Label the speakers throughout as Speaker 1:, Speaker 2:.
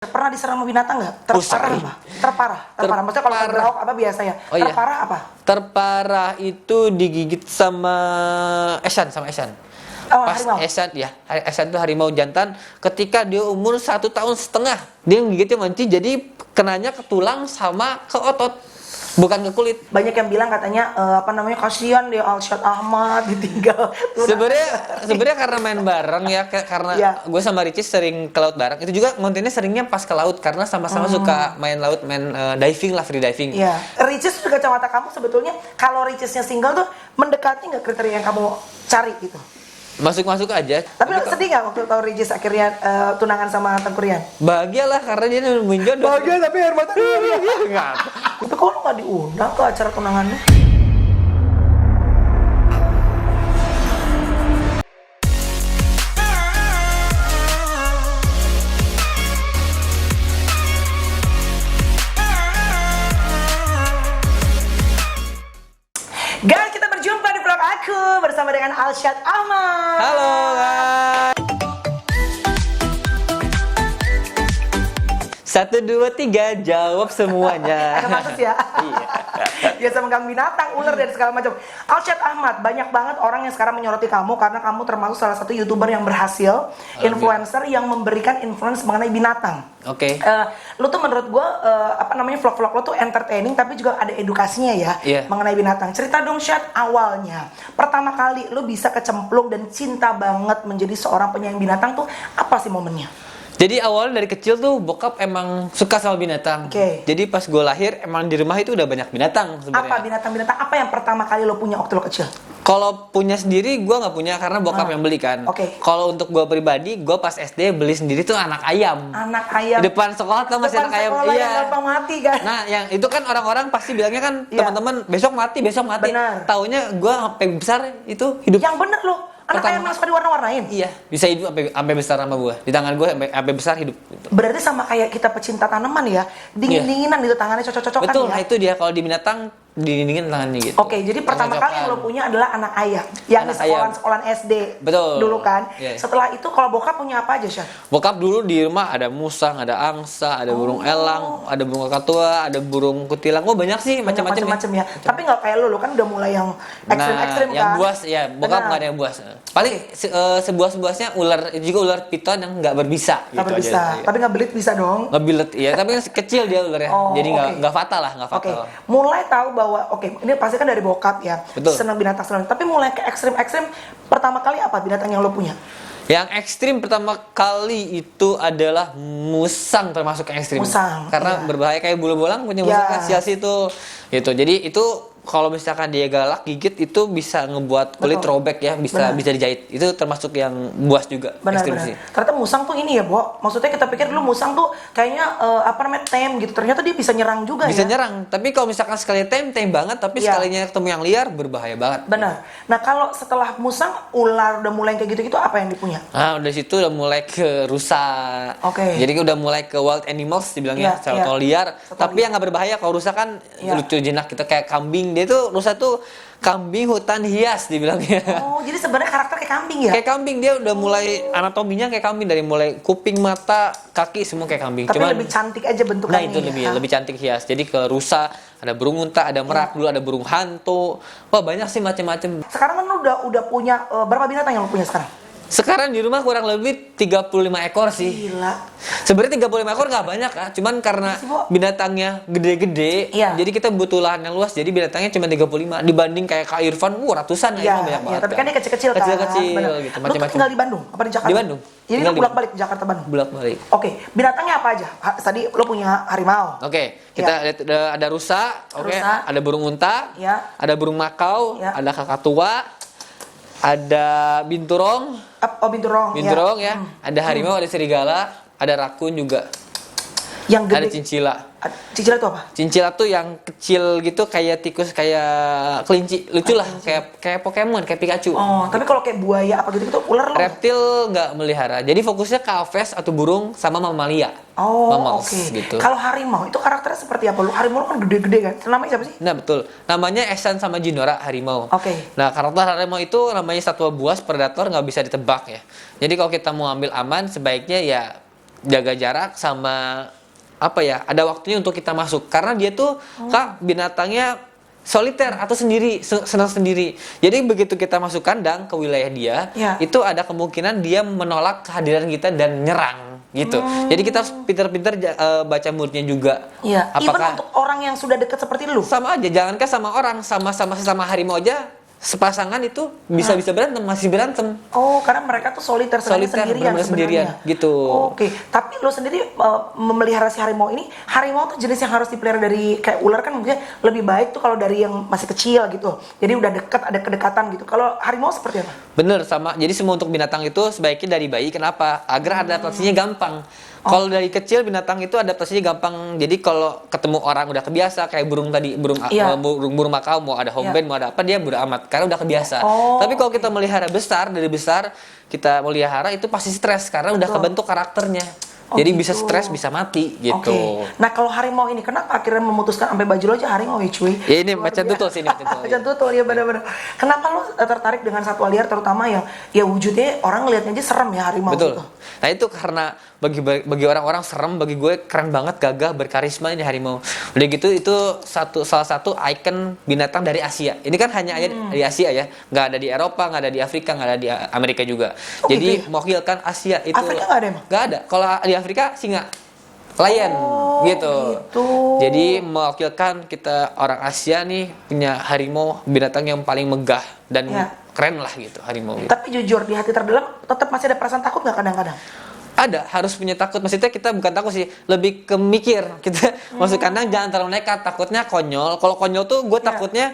Speaker 1: Pernah diserang sama binatang nggak? Terparah apa? Terparah. Maksudnya kalau berlauk apa biasanya?
Speaker 2: Oh, iya.
Speaker 1: Terparah apa?
Speaker 2: Terparah itu digigit sama Esan.
Speaker 1: Oh,
Speaker 2: Pas
Speaker 1: harimau.
Speaker 2: Esan itu harimau jantan. Ketika dia umur 1,5 tahun, dia gigitnya manci, jadi kenanya ke tulang sama ke otot, bukan ke kulit.
Speaker 1: Banyak yang bilang katanya kasihan dia Alshad Ahmad ditinggal.
Speaker 2: Sebenarnya karena main bareng ya, karena
Speaker 1: Iya.
Speaker 2: gue sama Ricis sering ke laut bareng. Itu juga kontennya seringnya pas ke laut karena sama-sama suka main laut, diving lah, free diving.
Speaker 1: Iya. Ricis juga kacamata kamu sebetulnya kalau Ricisnya single tuh mendekati nggak kriteria yang kamu cari gitu?
Speaker 2: Masuk aja.
Speaker 1: Tapi lo sedih nggak waktu tahu Ricis akhirnya tunangan sama Tengku Ryan?
Speaker 2: Bahagia lah karena dia nemuin jodoh.
Speaker 1: Bahagia tapi air mata
Speaker 2: Enggak.
Speaker 1: Tapi kok lo nggak diundang ke acara tunangannya? Guys, kita berjumpa di vlog aku bersama dengan Alshad Ahmad.
Speaker 2: Halo guys. 1, 2, 3 jawab semuanya.
Speaker 1: Agak pantas ya.
Speaker 2: Iya.
Speaker 1: Biasa megang binatang, ular dan segala macam. Alshad Ahmad, banyak banget orang yang sekarang menyoroti kamu karena kamu termasuk salah satu YouTuber yang berhasil, influencer yang memberikan influence mengenai binatang.
Speaker 2: Oke.
Speaker 1: Lu tuh menurut gue vlog-vlog lo tuh entertaining tapi juga ada edukasinya ya
Speaker 2: Iya.
Speaker 1: mengenai binatang. Cerita dong Syad, awalnya pertama kali lu bisa kecemplung dan cinta banget menjadi seorang penyayang binatang tuh apa sih momennya?
Speaker 2: Jadi awalnya dari kecil tuh bokap emang suka sama binatang.
Speaker 1: Oke.
Speaker 2: Jadi pas gue lahir emang di rumah itu udah banyak binatang sebenarnya.
Speaker 1: Apa binatang-binatang apa yang pertama kali lo punya waktu lo kecil?
Speaker 2: Kalau punya sendiri gue nggak punya karena bokap yang beli kan.
Speaker 1: Oke.
Speaker 2: Kalau untuk gue pribadi, gue pas SD beli sendiri tuh anak ayam.
Speaker 1: Anak ayam.
Speaker 2: Di depan sekolah tuh masih anak ayam.
Speaker 1: Sekolah yang gampang mati kan?
Speaker 2: Nah, yang itu kan orang-orang pasti bilangnya kan
Speaker 1: Iya.
Speaker 2: teman-teman besok mati.
Speaker 1: Benar.
Speaker 2: Taunya gue sampai besar itu hidup.
Speaker 1: Yang bener lo, anak ayam yang suka diwarna-warnain.
Speaker 2: Iya, bisa hidup sampai besar sama gue. Di tangan gue sampai besar hidup. Gitu.
Speaker 1: Berarti sama kayak kita pecinta tanaman ya, dingin-dinginan gitu tangannya cocok-cocokan
Speaker 2: Betul,
Speaker 1: ya.
Speaker 2: nah itu dia kalau di binatang didingin tangannya gitu.
Speaker 1: Oke, jadi pertama kali yang lo punya adalah anak ayam, yang di
Speaker 2: Anak ayam.
Speaker 1: sekolahan SD.
Speaker 2: Betul.
Speaker 1: Dulu kan.
Speaker 2: Iya.
Speaker 1: Setelah itu kalau bokap punya apa aja, Syah?
Speaker 2: Bokap dulu di rumah ada musang, ada angsa, ada burung elang, ada burung kakatua, ada burung kutilang. Oh banyak sih macam-macam
Speaker 1: ya. Tapi nggak kayak lo kan udah mulai yang ekstrim-ekstrim kan.
Speaker 2: yang buas ya, bokap
Speaker 1: Benar.
Speaker 2: nggak ada yang buas. Paling sebuah-sebuasnya ular, juga ular piton yang nggak berbisa.
Speaker 1: Nggak
Speaker 2: gitu
Speaker 1: bisa.
Speaker 2: aja.
Speaker 1: Tapi nggak belit bisa dong.
Speaker 2: Ngebilet, iya. Tapi kan kecil dia ularnya,
Speaker 1: Oh,
Speaker 2: jadi
Speaker 1: oke.
Speaker 2: nggak fatal lah, nggak
Speaker 1: Oke,
Speaker 2: fatal.
Speaker 1: mulai tahu bahwa ini pasti kan dari bokap ya.
Speaker 2: Betul.
Speaker 1: Senang binatang senang. Tapi mulai ke ekstrim-ekstrim pertama kali apa binatang yang lo punya?
Speaker 2: Yang ekstrim pertama kali itu adalah musang, termasuk yang ekstrim.
Speaker 1: Musang,
Speaker 2: Karena
Speaker 1: iya.
Speaker 2: berbahaya kayak bulu-bolang punya
Speaker 1: Iya.
Speaker 2: musang kan sial itu. Gitu. Jadi itu kalau misalkan dia galak gigit itu bisa ngebuat kulit
Speaker 1: Betul.
Speaker 2: robek ya, bisa
Speaker 1: Benar.
Speaker 2: dijahit. Itu termasuk yang buas juga. Ekstrim
Speaker 1: Benar-benar.
Speaker 2: sih.
Speaker 1: Ternyata musang tuh ini ya, Bo. Maksudnya kita pikir dulu musang tuh kayaknya tame gitu. Ternyata dia bisa nyerang juga
Speaker 2: Bisa
Speaker 1: ya.
Speaker 2: nyerang, tapi kalau misalkan sekali tame banget, tapi
Speaker 1: Iya.
Speaker 2: sekalinya ketemu yang liar berbahaya banget.
Speaker 1: Benar. Nah, kalau setelah musang, ular udah mulai kayak gitu-gitu apa yang dipunya?
Speaker 2: Nah, udah situ udah mulai ke rusa.
Speaker 1: Oke.
Speaker 2: Jadi udah mulai ke wild animals dibilangnya,
Speaker 1: Iya,
Speaker 2: satwa
Speaker 1: iya.
Speaker 2: liar.
Speaker 1: Satwa
Speaker 2: Tapi
Speaker 1: liar.
Speaker 2: yang nggak berbahaya. Kalau rusa kan
Speaker 1: Iya.
Speaker 2: lucu jinak gitu, kayak kambing. Dia tuh rusa tuh kambing hutan hias dibilangnya.
Speaker 1: Oh, jadi sebenarnya karakter kayak kambing ya?
Speaker 2: Kayak kambing, dia udah mulai anatominya kayak kambing, dari mulai kuping, mata, kaki semua kayak kambing.
Speaker 1: Tapi lebih cantik aja
Speaker 2: Nah
Speaker 1: bentukannya.
Speaker 2: itu
Speaker 1: ya.
Speaker 2: lebih cantik hias. Jadi ke rusa ada burung unta, ada merak, dulu ada burung hantu. Wah banyak sih macam-macam.
Speaker 1: Sekarang kan lu udah punya berapa binatang yang lu punya sekarang?
Speaker 2: Sekarang di rumah kurang lebih 35 ekor sih.
Speaker 1: Gila.
Speaker 2: Sebenarnya 35 ekor nggak banyak Kak, cuman karena
Speaker 1: Sih, Bo.
Speaker 2: binatangnya gede-gede,
Speaker 1: Iya.
Speaker 2: jadi kita butuh lahan yang luas, jadi binatangnya cuma 35 dibanding kayak Kak Irfan, ratusan
Speaker 1: Iya,
Speaker 2: banyak banget.
Speaker 1: tapi kan dia kecil-kecil kan.
Speaker 2: Kecil-kecil
Speaker 1: Bener.
Speaker 2: gitu,
Speaker 1: Lu tuh
Speaker 2: macam-macam.
Speaker 1: tinggal di Bandung apa di Jakarta?
Speaker 2: Di Bandung.
Speaker 1: Jadi
Speaker 2: Tinggal
Speaker 1: lu
Speaker 2: di
Speaker 1: bolak-balik Jakarta Bandung.
Speaker 2: Bolak-balik.
Speaker 1: Oke, binatangnya apa aja? Tadi lu punya harimau.
Speaker 2: Oke, kita lihat ada rusa, oke,
Speaker 1: Rusa.
Speaker 2: ada burung unta,
Speaker 1: Ya.
Speaker 2: ada burung makau,
Speaker 1: Ya.
Speaker 2: ada kakatua, ada binturong,
Speaker 1: Binturong.
Speaker 2: ya, ada harimau, ada serigala, ada rakun juga,
Speaker 1: Yang
Speaker 2: ada
Speaker 1: gede.
Speaker 2: cincila.
Speaker 1: Cincin itu apa?
Speaker 2: Cincila tuh yang kecil gitu, kayak tikus, kayak kelinci, lucu lah, kayak Pokemon, kayak Pikachu.
Speaker 1: Oh, tapi kalau kayak buaya apa gitu ular lu.
Speaker 2: Reptil nggak melihara, jadi fokusnya ke aves atau burung sama mamalia.
Speaker 1: Oh,
Speaker 2: Mammals,
Speaker 1: oke.
Speaker 2: gitu.
Speaker 1: Kalau harimau itu karakternya seperti apa? Lu harimau lu kan gede-gede kan? Namanya siapa sih?
Speaker 2: Nah betul, namanya Esan sama Jinora harimau.
Speaker 1: Oke.
Speaker 2: Nah karakter harimau itu namanya satwa buas predator, nggak bisa ditebak ya. Jadi kalau kita mau ambil aman, sebaiknya ya jaga jarak sama apa ya, ada waktunya untuk kita masuk karena dia tuh Kak binatangnya soliter atau sendiri, senang sendiri. Jadi begitu kita masuk kandang ke wilayah dia, itu ada kemungkinan dia menolak kehadiran kita dan nyerang gitu. Jadi kita harus pinter-pinter baca moodnya juga.
Speaker 1: Iya. Even
Speaker 2: Apakah
Speaker 1: untuk orang yang sudah dekat seperti lu?
Speaker 2: sama aja, jangankan sama orang, sama sesama harimau aja sepasangan itu bisa berantem, masih berantem.
Speaker 1: Oh, karena mereka tuh soliter
Speaker 2: Soliter,
Speaker 1: sendirian
Speaker 2: benar-benar
Speaker 1: sebenarnya.
Speaker 2: sendirian, gitu.
Speaker 1: Oke, tapi lo sendiri memelihara si harimau ini, harimau tuh jenis yang harus dipelihara dari kayak ular kan mungkin lebih baik tuh kalau dari yang masih kecil gitu. Jadi udah dekat, ada kedekatan gitu. Kalau harimau seperti apa?
Speaker 2: Bener, sama. Jadi semua untuk binatang itu sebaiknya dari bayi. Kenapa? Agar adaptasinya gampang. Kalau dari kecil binatang itu adaptasinya gampang. Jadi kalau ketemu orang udah kebiasa, kayak burung tadi, burung makau, mau ada homeband, mau ada apa, dia bodo amat karena udah kebiasa. Tapi kalau kita melihara dari besar kita melihara itu pasti stres karena udah kebentuk karakternya. Jadi bisa stres, bisa mati gitu.
Speaker 1: Nah kalau harimau ini kenapa akhirnya memutuskan sampai baju lo aja harimau ya cuy?
Speaker 2: Ya ini macan tutul sini.
Speaker 1: Macan tutul ya benar-benar. Kenapa lo tertarik dengan satwa liar terutama yang ya wujudnya orang ngeliatnya aja serem ya harimau gitu?
Speaker 2: Nah itu karena bagi orang-orang serem, bagi gue keren banget, gagah, berkarisma ini harimau. Udah gitu itu salah satu ikon binatang dari Asia. Ini kan hanya di Asia ya, nggak ada di Eropa, nggak ada di Afrika, nggak ada di Amerika juga. Jadi
Speaker 1: gitu ya?
Speaker 2: mewakilkan Asia itu.
Speaker 1: Afrika nggak ada emang?
Speaker 2: Nggak ada. Kalau di Afrika singa, lion gitu. Jadi mewakilkan kita orang Asia nih punya harimau, binatang yang paling megah dan keren lah gitu harimau. Gitu.
Speaker 1: Tapi jujur di hati terdalam tetap masih ada perasaan takut nggak kadang-kadang?
Speaker 2: Ada, harus punya takut. Maksudnya kita bukan takut sih, lebih ke mikir. Kita masuk kandang jangan terlalu nekat, takutnya konyol. Kalau konyol tuh gue takutnya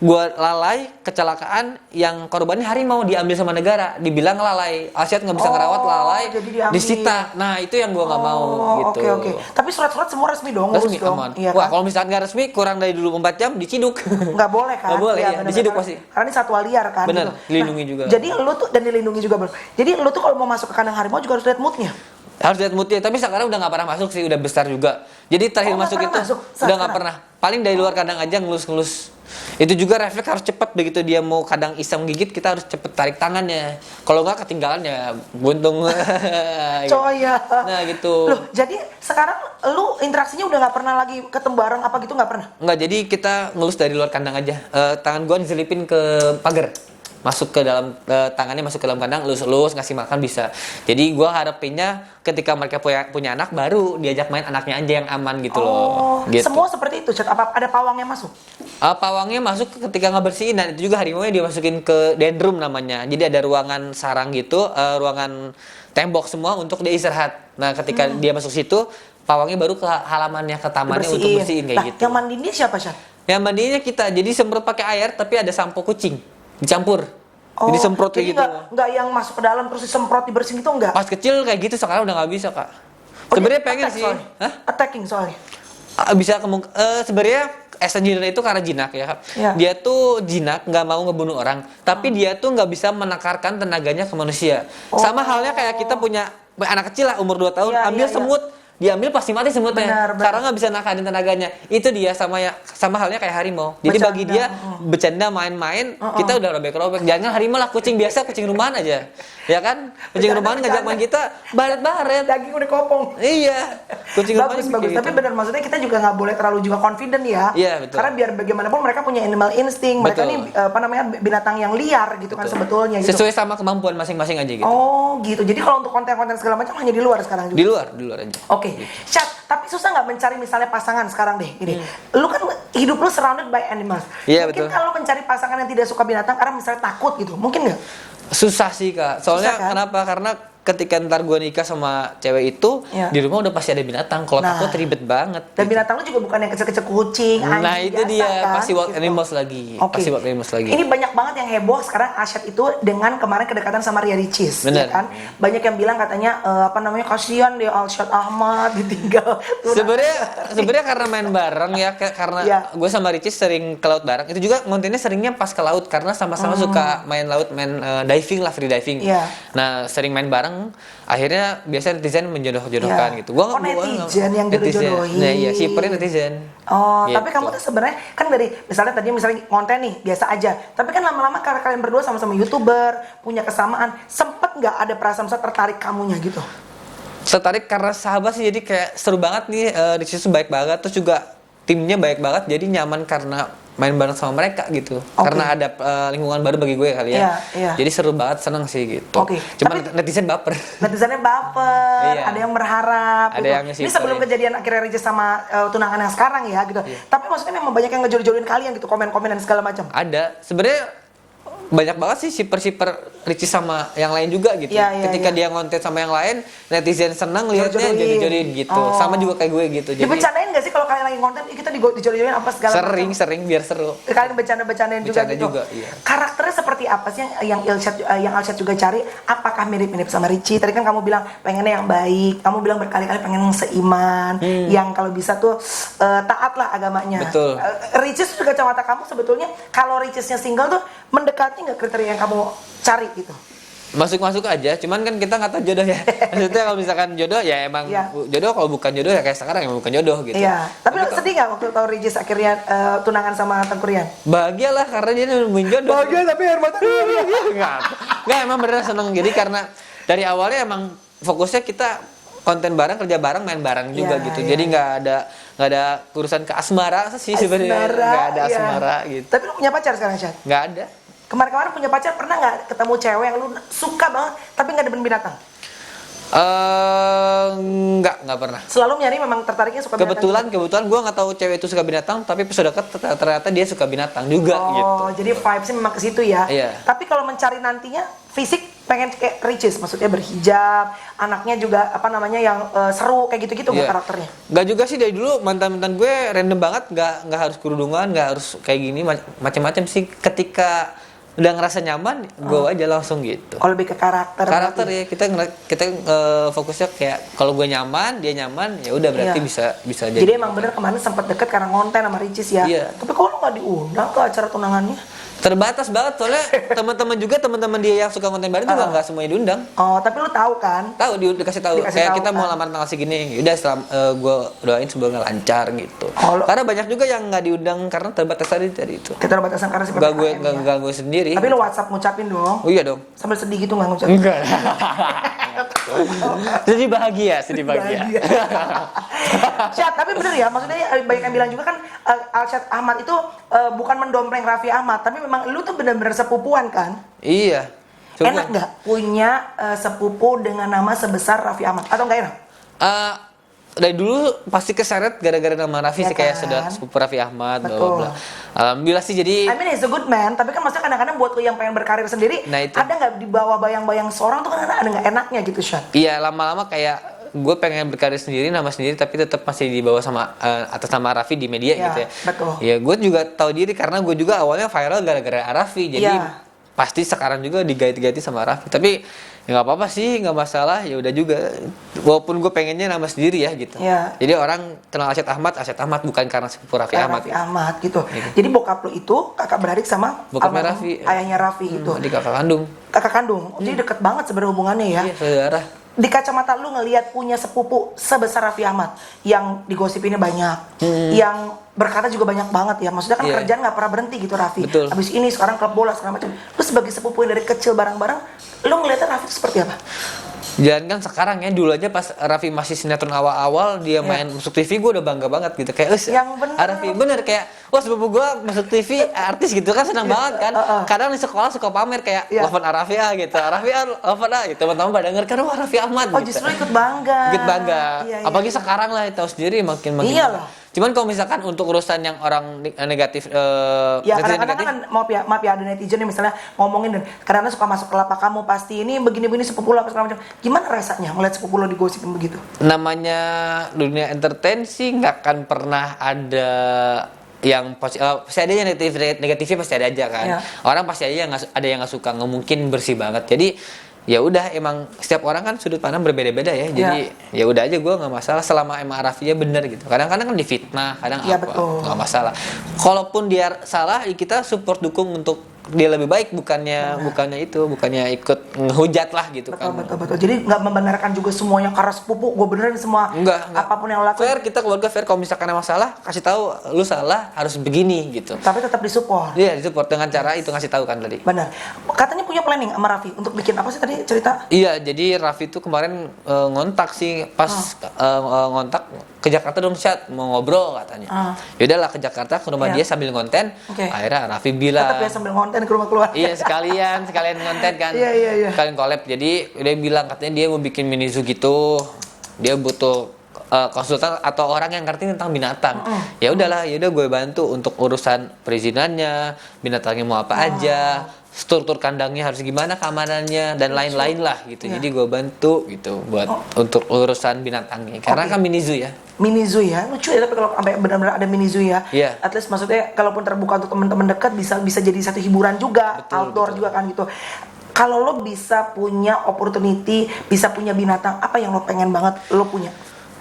Speaker 2: gue lalai, kecelakaan yang korbannya harimau diambil sama negara, dibilang lalai, Asyad nggak bisa ngerawat, lalai, disita. Nah itu yang gue nggak mau gitu.
Speaker 1: Oke. Tapi surat-surat semua resmi dong?
Speaker 2: Resmi, aman.
Speaker 1: Iya,
Speaker 2: wah
Speaker 1: kan?
Speaker 2: kalau misalkan nggak resmi, kurang dari 24 jam diciduk.
Speaker 1: Nggak boleh kan?
Speaker 2: Nggak boleh,
Speaker 1: ya,
Speaker 2: ya. Diciduk pasti.
Speaker 1: Karena ini satwa liar kan?
Speaker 2: Bener,
Speaker 1: gitu.
Speaker 2: dilindungi juga.
Speaker 1: Jadi lu tuh, dan dilindungi juga bro. Jadi lu tuh kalau mau masuk ke kandang harimau juga harus lihat moodnya?
Speaker 2: Harus lihat moodnya, tapi sekarang udah nggak pernah masuk sih, udah besar juga. Jadi terakhir masuk itu udah nggak pernah. Paling dari luar kandang aja ngelus-ngelus. Itu juga refleks harus cepat, begitu dia mau kadang iseng gigit kita harus cepet tarik tangannya. Kalau nggak ketinggalan ya buntung.
Speaker 1: Coya.
Speaker 2: Nah gitu.
Speaker 1: Loh, jadi sekarang lu interaksinya udah nggak pernah lagi ketemu bareng apa gitu, nggak pernah?
Speaker 2: Nggak, jadi kita ngelus dari luar kandang aja. Tangan gua diselipin ke pagar. Masuk ke dalam tangannya masuk ke dalam kandang, elus-elus, ngasih makan bisa. Jadi gua harapinnya ketika mereka punya anak baru diajak main anaknya aja yang aman gitu loh. Gitu.
Speaker 1: Semua seperti itu, Chat. Apa ada pawangnya masuk?
Speaker 2: Pawangnya masuk ketika ngebersihin, dan itu juga harimau nya dimasukin ke den room namanya. Jadi ada ruangan sarang gitu, ruangan tembok semua untuk dia istirahat. Nah ketika dia masuk situ, pawangnya baru ke halamannya, ke tamannya untuk bersihin kayak gitu.
Speaker 1: Yang mandinya siapa, Chat?
Speaker 2: Yang mandinya kita. Jadi semprot pakai air tapi ada sampo kucing dicampur. Jadi semprot kayak gitu.
Speaker 1: Nggak yang masuk ke dalam terus disemprot dibersihin gitu enggak?
Speaker 2: Pas kecil kayak gitu, sekarang udah nggak bisa Kak. Sebenarnya pengen sih.
Speaker 1: Attacking soalnya.
Speaker 2: Bisa sebenarnya engineer itu karena jinak ya Kak.
Speaker 1: Ya.
Speaker 2: Dia tuh jinak, nggak mau ngebunuh orang, tapi dia tuh nggak bisa menakarkan tenaganya ke manusia. Sama halnya kayak kita punya anak kecil lah umur 2 tahun, ambil semut, diambil pasti mati semutnya. Karena nggak bisa nakarin tenaganya. Itu dia sama halnya kayak harimau. Jadi bagi dia bercanda main-main, kita udah robek-robek. Jangan harimau lah, kucing biasa, kucing rumahan aja. Ya kan? Kucing rumahan ngajak main kita baret-baret.
Speaker 1: Daging udah kopong.
Speaker 2: Iya. Kucing rumahan
Speaker 1: bagus.
Speaker 2: Gitu.
Speaker 1: Tapi benar, maksudnya kita juga nggak boleh terlalu juga confident ya.
Speaker 2: Iya, betul.
Speaker 1: Karena biar bagaimanapun mereka punya animal instinct. Mereka nih binatang yang liar gitu kan sebetulnya gitu.
Speaker 2: Sesuai sama kemampuan masing-masing aja gitu.
Speaker 1: Oh, gitu. Jadi kalau untuk konten-konten segala macam hanya di luar sekarang juga.
Speaker 2: Di luar aja.
Speaker 1: Oke. Chat, tapi susah nggak mencari misalnya pasangan sekarang deh ini. Lu kan hidup lu surrounded by animals.
Speaker 2: Iya,
Speaker 1: mungkin
Speaker 2: betul.
Speaker 1: kalau mencari pasangan yang tidak suka binatang karena misalnya takut gitu, mungkin nggak?
Speaker 2: Susah sih Kak. Soalnya
Speaker 1: kan?
Speaker 2: kenapa? Karena ketika ntar gue nikah sama cewek itu, di rumah udah pasti ada binatang. Kalau takut ribet banget.
Speaker 1: Dan binatang lu juga bukan yang kecil-kecil kucing, anjing.
Speaker 2: Nah itu
Speaker 1: biasa,
Speaker 2: dia,
Speaker 1: kan?
Speaker 2: pasti wild
Speaker 1: gitu.
Speaker 2: animals lagi. Pasti wild animals lagi.
Speaker 1: Ini banyak banget yang heboh sekarang Asyad itu dengan kemarin kedekatan sama Ria Ricis.
Speaker 2: Bener.
Speaker 1: Ya kan? Banyak yang bilang katanya kasihan dia Asyad Ahmad ditinggal.
Speaker 2: Sebenarnya karena main bareng ya, karena gue sama Ricis sering ke laut bareng. Itu juga kontennya seringnya pas ke laut karena sama-sama suka main laut, main diving lah, free diving. Nah sering main bareng, akhirnya biasa netizen menjodoh-jodohkan gitu.
Speaker 1: Netizen yang jodoh-jodohin.
Speaker 2: Nah iya, shippernya netizen.
Speaker 1: Oh,
Speaker 2: gitu.
Speaker 1: Tapi kamu tuh sebenarnya kan dari misalnya konten nih biasa aja. Tapi kan lama-lama karena kalian berdua sama-sama YouTuber, punya kesamaan, sempet nggak ada perasaan tertarik kamunya gitu?
Speaker 2: Tertarik karena sahabat sih, jadi kayak seru banget nih, Ricis tuh baik banget, terus juga timnya baik banget, jadi nyaman karena main bareng sama mereka gitu. Karena ada lingkungan baru bagi gue kali ya. Jadi seru banget, seneng sih gitu. Cuman netizen baper.
Speaker 1: Netizennya baper, ada yang berharap
Speaker 2: ada
Speaker 1: gitu.
Speaker 2: Yang
Speaker 1: ini sebelum kejadian akhirnya Ricis sama tunangan yang sekarang ya gitu. Tapi maksudnya memang banyak yang ngejol-jolin kalian gitu, komen-komen dan segala macam.
Speaker 2: Ada. Sebenarnya banyak banget sih shipper Ricis sama yang lain juga gitu. Ketika dia ngonten sama yang lain, netizen senang lihatnya jadi gitu. Sama juga kayak gue gitu.
Speaker 1: Dibercandain nggak sih kalau kalian lagi konten, kita dijolin apa segala
Speaker 2: macam? Sering biar seru.
Speaker 1: Kalian bercandain juga gitu. Karakternya seperti apa sih yang Alshad juga cari? Apakah mirip-mirip sama Richie? Tadi kan kamu bilang pengennya yang baik. Kamu bilang berkali-kali pengen yang seiman, yang kalau bisa tuh taat lah agamanya.
Speaker 2: Betul.
Speaker 1: Ricis juga kacamata kamu sebetulnya kalau Ricisnya single tuh mendekati nggak kriteria yang kamu cari gitu?
Speaker 2: Masuk aja, cuman kan kita nggak tahu jodoh ya. Maksudnya kalau misalkan jodoh ya emang jodoh, kalau bukan jodoh ya kayak sekarang emang bukan jodoh gitu.
Speaker 1: Tapi lo sedih nggak waktu tahu Ricis akhirnya tunangan sama Tengku Ryan?
Speaker 2: Bahagia lah karena dia nemuin jodoh.
Speaker 1: Bahagia tapi air mata
Speaker 2: nggak emang beneran seneng. Jadi karena dari awalnya emang fokusnya kita konten bareng, kerja bareng, main bareng juga gitu. Jadi nggak ada urusan ke asmara sih sebenarnya. Nggak ada asmara gitu.
Speaker 1: Tapi lu punya pacar sekarang, Syad?
Speaker 2: Nggak ada.
Speaker 1: Kemarin punya pacar, pernah nggak ketemu cewek yang lu suka banget tapi nggak demen binatang?
Speaker 2: Nggak pernah.
Speaker 1: Selalu nyari memang tertariknya suka binatang.
Speaker 2: Kebetulan gue nggak tahu cewek itu suka binatang, tapi pas udah deket ternyata dia suka binatang juga gitu.
Speaker 1: Jadi vibesnya memang ke situ ya. Tapi kalau mencari nantinya fisik pengen kayak Ricis, maksudnya berhijab, anaknya juga yang seru kayak gitu-gitu nggak karakternya?
Speaker 2: Nggak juga sih, dari dulu mantan gue random banget, nggak harus kerudungan, nggak harus kayak gini, macam-macam sih. Ketika udah ngerasa nyaman, gue aja langsung gitu.
Speaker 1: Oh, lebih ke karakter
Speaker 2: ya, kita fokusnya kayak kalau gue nyaman, dia nyaman, ya udah berarti bisa jadi.
Speaker 1: Jadi emang bener kemarin sempat deket karena konten sama Ricis ya. Tapi kok lu nggak diundang ke acara tunangannya?
Speaker 2: Terbatas banget soalnya teman-teman dia yang suka konten bareng juga nggak semuanya diundang.
Speaker 1: Tapi lu tahu kan?
Speaker 2: Tahu, dikasih tahu. Kayak kita mau lamaran tanggal segini, udah gue doain semoga lancar gitu. Karena banyak juga yang nggak diundang karena terbatas dari itu.
Speaker 1: Keterbatasan karena seperti
Speaker 2: nggak gue sendiri.
Speaker 1: Tapi lu WhatsApp ngucapin dong.
Speaker 2: Oh iya dong.
Speaker 1: Sambil sedih gitu nggak ngucapin?
Speaker 2: Enggak. Sedih bahagia.
Speaker 1: Syad, tapi bener ya, maksudnya banyak yang bilang juga kan Alshad Ahmad itu bukan mendompleng Raffi Ahmad, tapi memang lu tuh benar-benar sepupuan kan?
Speaker 2: Iya.
Speaker 1: Enak nggak punya sepupu dengan nama sebesar Raffi Ahmad atau nggak enak?
Speaker 2: Dari dulu pasti keseret gara-gara nama Raffi sih, kayak sudah sepupu Raffi Ahmad, bla bla. Alhamdulillah sih, jadi
Speaker 1: I mean he's a good man, tapi kan maksudnya kadang-kadang buat lu yang pengen berkarir sendiri, ada nggak di bawah bayang-bayang seorang tuh kan ada nggak enaknya gitu, Syad?
Speaker 2: Iya, lama-lama kayak gue pengen berkarir sendiri, nama sendiri, tapi tetap masih dibawa sama atas nama Raffi di media gitu ya.
Speaker 1: Betul.
Speaker 2: Ya gue juga tahu diri karena gue juga awalnya viral gara-gara Raffi, jadi pasti sekarang juga digait-gaiti sama Raffi. Tapi ya nggak apa-apa sih, nggak masalah, ya udah juga. Walaupun gue pengennya nama sendiri ya gitu. Jadi orang kenal Alshad Ahmad bukan karena sepupu Raffi Ahmad.
Speaker 1: Raffi Ahmad gitu. Jadi bokap lu itu kakak beradik sama
Speaker 2: bokapnya Raffi,
Speaker 1: ayahnya Raffi gitu.
Speaker 2: Adik kakak kandung.
Speaker 1: Kakak kandung. Jadi deket banget sebenarnya hubungannya ya.
Speaker 2: Iya, saudara.
Speaker 1: Di kacamata lu ngelihat punya sepupu sebesar Raffi Ahmad yang digosipinnya banyak, yang berkata juga banyak banget ya. Maksudnya kan kerjaan nggak pernah berhenti gitu Raffi. Habis ini sekarang klub bola segala macam. Lu sebagai sepupu yang dari kecil bareng-bareng, lu ngeliatnya Raffi itu seperti apa?
Speaker 2: Jangan kan sekarang ya, dulu aja pas Raffi masih sinetron awal-awal dia main masuk TV, gue udah bangga banget gitu, kayak
Speaker 1: yang bener.
Speaker 2: Raffi bener kayak wah sepupu gue masuk TV artis gitu kan, senang banget kan. Kadang di sekolah suka pamer kayak Lovan Raffi gitu, Raffi Lovan gitu, teman-teman pada denger kan wah Raffi Ahmad gitu.
Speaker 1: Justru ikut bangga.
Speaker 2: Apalagi sekarang lah, tahu sendiri makin
Speaker 1: iyalah.
Speaker 2: Cuman kalau misalkan untuk urusan yang orang negatif,
Speaker 1: kadang-kadang kan maaf ya ada netizen yang misalnya ngomongin dan kadang-kadang suka masuk ke lapak kamu, pasti ini begini-begini sepupu lo apa segala macam. Gimana rasanya melihat sepupu lo digosipin begitu?
Speaker 2: Namanya dunia entertain sih nggak akan pernah ada yang pasti ada yang negatifnya pasti ada aja kan. Orang pasti aja ada yang nggak suka, nggak mungkin bersih banget. Jadi ya udah, emang setiap orang kan sudut pandang berbeda-beda ya. Jadi ya udah aja, gue nggak masalah selama emang Raffinya bener gitu. Kadang-kadang kan difitnah, kadang nggak masalah. Kalaupun dia salah, kita support dukung untuk dia lebih baik, bukannya ikut ngehujat lah gitu kan.
Speaker 1: Betul. Jadi nggak membenarkan juga semuanya karena sepupu gue benerin semua.
Speaker 2: Enggak.
Speaker 1: Apapun yang lo lakuin.
Speaker 2: Fair, kita keluarga fair. Kalau misalkan ada masalah, kasih tahu lu salah, harus begini gitu.
Speaker 1: Tapi tetap disupport.
Speaker 2: Iya, disupport dengan cara itu ngasih tahu kan tadi.
Speaker 1: Benar. Katanya punya planning sama Raffi untuk bikin apa sih tadi cerita?
Speaker 2: Iya, jadi Raffi tuh kemarin ngontak sih pas ngontak ke Jakarta dong, chat mau ngobrol katanya. Yaudahlah ke Jakarta ke rumah dia sambil konten. Akhirnya Raffi bilang.
Speaker 1: Tetap ya sambil konten ke rumah keluarga.
Speaker 2: Iya, sekalian konten kan.
Speaker 1: Iya.
Speaker 2: Sekalian collab. Jadi dia bilang katanya dia mau bikin mini zoo gitu. Dia butuh konsultan atau orang yang ngerti tentang binatang. Ya udahlah, gue bantu untuk urusan perizinannya, binatangnya mau apa aja, struktur kandangnya harus gimana, keamanannya dan lain-lain lah gitu. Jadi gue bantu gitu buat untuk urusan binatangnya. Karena kan mini zoo ya.
Speaker 1: Mini zoo ya, lucu ya tapi kalau sampai benar-benar ada mini zoo ya. At least maksudnya kalaupun terbuka untuk teman-teman dekat bisa jadi satu hiburan juga, outdoor juga kan gitu. Kalau lo bisa punya opportunity, bisa punya binatang, apa yang lo pengen banget lo punya?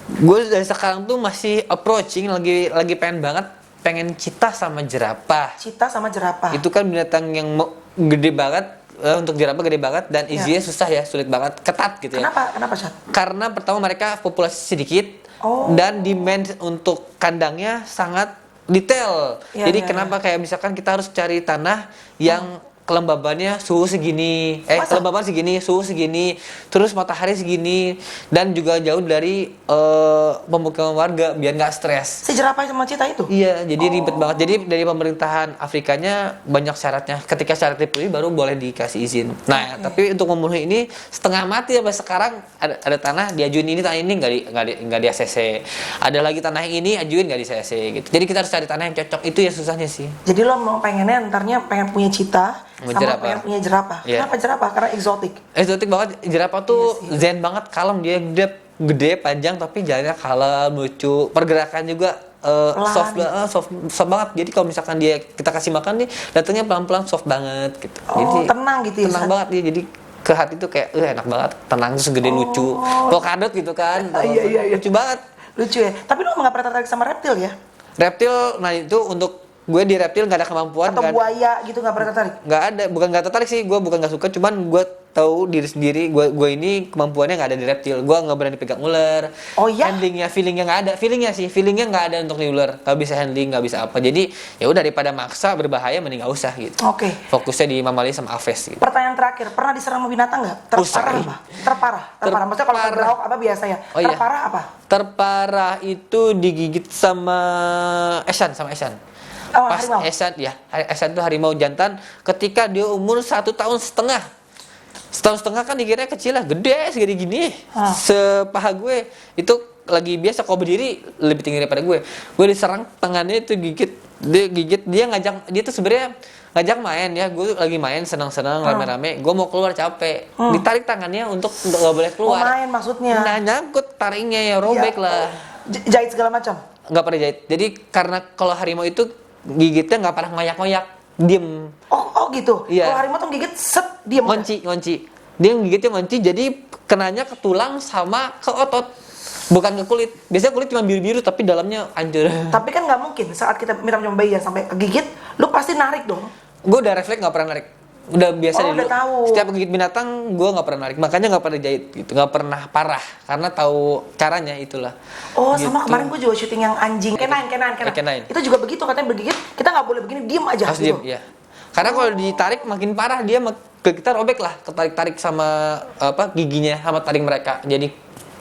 Speaker 2: Gue dari sekarang tuh masih approaching, lagi pengen cheetah sama jerapah.
Speaker 1: Cheetah sama jerapah.
Speaker 2: Itu kan binatang yang gede banget, untuk jerapah gede banget dan izinnya susah ya, sulit banget, ketat gitu ya.
Speaker 1: Kenapa Syat?
Speaker 2: Karena pertama mereka populasi sedikit dan demand untuk kandangnya sangat detail. Jadi kenapa kayak misalkan kita harus cari tanah yang kelembabannya suhu segini, kelembaban segini, suhu segini, terus matahari segini, dan juga jauh dari pemukiman warga biar nggak stres.
Speaker 1: Si jerapah sama cheetah itu?
Speaker 2: Iya, jadi ribet banget. Jadi dari pemerintahan Afrikanya banyak syaratnya. Ketika syarat dipenuhi baru boleh dikasih izin. Nah, tapi untuk memenuhi ini setengah mati sampai sekarang ada tanah diajuin ini, tanah ini nggak di ACC. Ada lagi tanah yang ini ajuin nggak di ACC gitu. Jadi kita harus cari tanah yang cocok. Itu ya susahnya sih.
Speaker 1: Jadi lo mau pengennya ntarnya pengen punya cheetah sama pengen punya jerapah. Kenapa jerapah? Karena eksotik.
Speaker 2: Eksotik banget. Jerapah tuh zen banget, kalem, dia gede, panjang tapi jalannya kalem, lucu. Pergerakan juga soft banget. Jadi kalau misalkan kita kasih makan nih, datangnya pelan-pelan soft banget gitu. Jadi
Speaker 1: tenang gitu ya.
Speaker 2: Tenang banget dia. Jadi ke hati tuh kayak enak banget, tenang terus gede lucu. Polkadot gitu kan.
Speaker 1: Iya.
Speaker 2: Lucu banget.
Speaker 1: Lucu ya. Tapi lo nggak pernah tertarik sama reptil ya?
Speaker 2: Reptil, nah itu untuk gue di reptil nggak ada kemampuan.
Speaker 1: Atau buaya gitu nggak pernah tertarik?
Speaker 2: Nggak ada, bukan nggak tertarik sih, gue bukan nggak suka, cuman gue tahu diri sendiri, gue ini kemampuannya nggak ada di reptil, gue nggak berani pegang ular. Feelingnya nggak ada, feelingnya nggak ada untuk di ular, nggak bisa handling, nggak bisa apa, jadi ya udah daripada maksa berbahaya mending nggak usah gitu. Fokusnya di mamalia sama aves gitu.
Speaker 1: Pertanyaan terakhir, pernah diserang sama binatang nggak? Terparah. Maksudnya kalau berlauk apa biasa ya? Terparah apa? Terparah
Speaker 2: itu digigit sama Esan. Pas
Speaker 1: harimau.
Speaker 2: Esan itu harimau jantan ketika dia umur 1,5 tahun. 1,5 tahun kan dikira kecil lah, gede segede gini. Sepaha gue itu lagi biasa, kalau berdiri lebih tinggi daripada gue. Gue diserang tangannya itu gigit, dia tuh sebenarnya ngajak main ya. Gue lagi main senang-senang rame-rame, gue mau keluar capek, ditarik tangannya untuk nggak boleh keluar.
Speaker 1: Main maksudnya?
Speaker 2: Nah, nyangkut taringnya ya, robek lah.
Speaker 1: Jahit segala macam?
Speaker 2: Nggak pernah jahit. Jadi karena kalau harimau itu gigitnya nggak pernah ngoyak-ngoyak, diem.
Speaker 1: Oh gitu.
Speaker 2: Iya.
Speaker 1: Kalau harimau tuh gigit diem.
Speaker 2: Ngonci. Dia gigitnya ngonci, jadi kenanya ke tulang sama ke otot, bukan ke kulit. Biasanya kulit cuma biru-biru tapi dalamnya hancur.
Speaker 1: Tapi kan nggak mungkin saat kita minum bayi sampai kegigit, lu pasti narik dong.
Speaker 2: Gue udah refleks nggak pernah narik. Udah biasa dulu.
Speaker 1: Udah tahu.
Speaker 2: Setiap gigit binatang gue nggak pernah narik, makanya nggak pernah jahit gitu, nggak pernah parah karena tahu caranya itulah.
Speaker 1: Gitu. Sama kemarin gue juga syuting yang anjing K9. Itu juga begitu, katanya bergigit kita nggak boleh begini, diem aja.
Speaker 2: Harus diem, iya. Karena kalau ditarik makin parah, dia kita robek lah, ketarik sama giginya sama taring mereka, jadi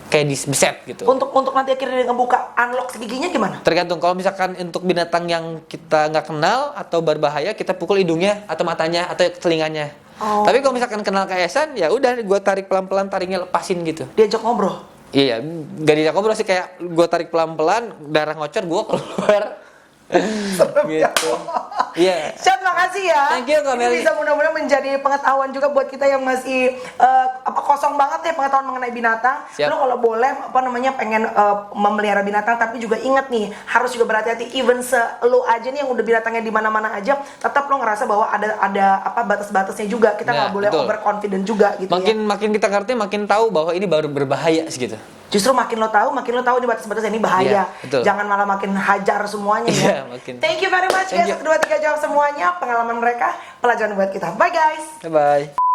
Speaker 2: kayak dibeset gitu. Untuk
Speaker 1: nanti akhirnya dia ngebuka unlock giginya gimana?
Speaker 2: Tergantung. Kalau misalkan untuk binatang yang kita nggak kenal atau berbahaya, kita pukul hidungnya atau matanya atau telinganya. Tapi kalau misalkan kenal kayak Esan, ya udah gue tarik pelan-pelan, taringnya lepasin gitu.
Speaker 1: Diajak ngobrol?
Speaker 2: Iya, gak diajak ngobrol sih, kayak gue tarik pelan-pelan, darah ngocor, gue keluar. Gitu. Iya.
Speaker 1: Syat, makasih ya.
Speaker 2: Thank you,
Speaker 1: ini bisa mudah-mudahan menjadi pengetahuan juga buat kita yang masih kosong banget ya pengetahuan mengenai binatang. Lo kalau boleh pengen memelihara binatang, tapi juga ingat nih harus juga berhati-hati. Even lo aja nih yang udah binatangnya di mana-mana aja, tetap lo ngerasa bahwa ada batas-batasnya juga. Kita nggak boleh overconfident juga gitu.
Speaker 2: Makin kita ngerti, makin tahu bahwa ini baru berbahaya gitu.
Speaker 1: Justru makin lo tahu ini batas-batasnya ini bahaya.
Speaker 2: Betul.
Speaker 1: Jangan malah makin hajar semuanya ya.
Speaker 2: Makin.
Speaker 1: Thank you very much guys. 1, 2, 3 jawab semuanya. Pengalaman mereka, pelajaran buat kita. Bye guys.
Speaker 2: Bye-bye.